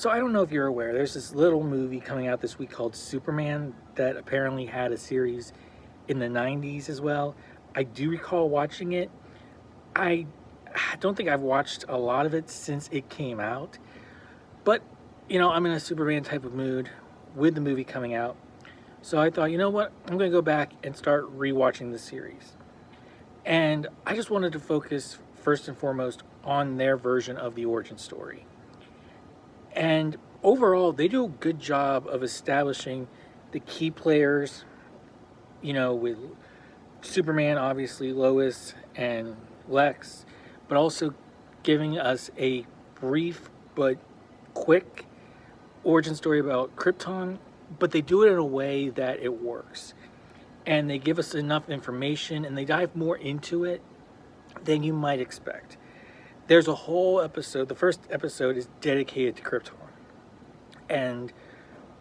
So I don't know if you're aware, there's this little movie coming out this week called Superman that apparently had a series in the 90s as well. I do recall watching it. I don't think I've watched a lot of it since it came out, but I'm in a Superman type of mood with the movie coming out. So I thought, you know what? I'm going to go back and start rewatching the series. And I just wanted to focus first and foremost on their version of the origin story. And overall, they do a good job of establishing the key players, with Superman, obviously, Lois and Lex, but also giving us a brief but quick origin story about Krypton, but they do it in a way that it works. And they give us enough information and they dive more into it than you might expect. There's a whole episode, the first episode is dedicated to Krypton. And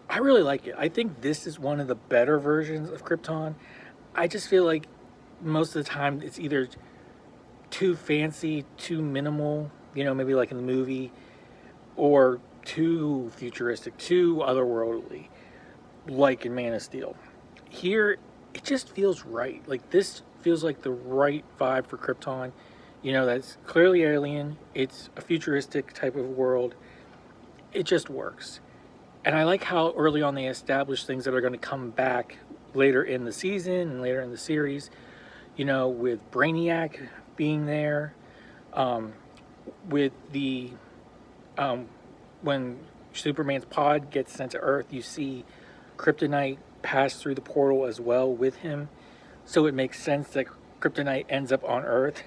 I really like it. I think this is one of the better versions of Krypton. I just feel like most of the time it's either too fancy, too minimal, maybe like in the movie, or too futuristic, too otherworldly, like in Man of Steel. Here, it just feels right. Like, this feels like the right vibe for Krypton. That's clearly alien. It's a futuristic type of world. It just works. And I like how early on they establish things that are going to come back later in the season and later in the series. With Brainiac being there, with the when Superman's pod gets sent to Earth, you see Kryptonite pass through the portal as well with him. So it makes sense that Kryptonite ends up on Earth.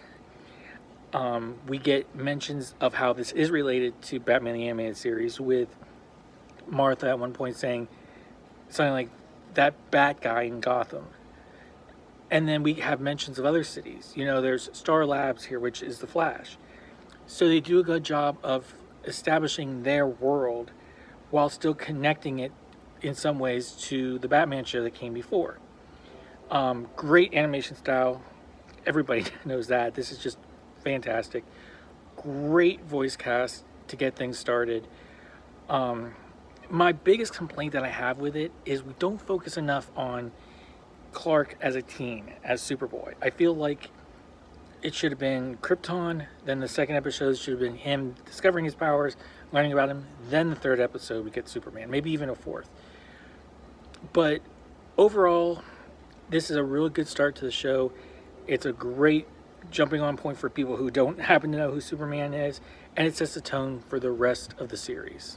We get mentions of how this is related to Batman the Animated Series, with Martha at one point saying something like, that bat guy in Gotham. And then we have mentions of other cities. There's Star Labs here, which is the Flash. So they do a good job of establishing their world while still connecting it in some ways to the Batman show that came before. Great animation style. Everybody knows that. This is just fantastic. Great voice cast to get things started. My biggest complaint that I have with it is we don't focus enough on Clark as a teen, as Superboy. I feel like it should have been Krypton, then the second episode should have been him discovering his powers, learning about him, then the third episode we get Superman, maybe even a fourth. But overall, this is a really good start to the show. It's a great jumping on point for people who don't happen to know who Superman is, and it sets the tone for the rest of the series.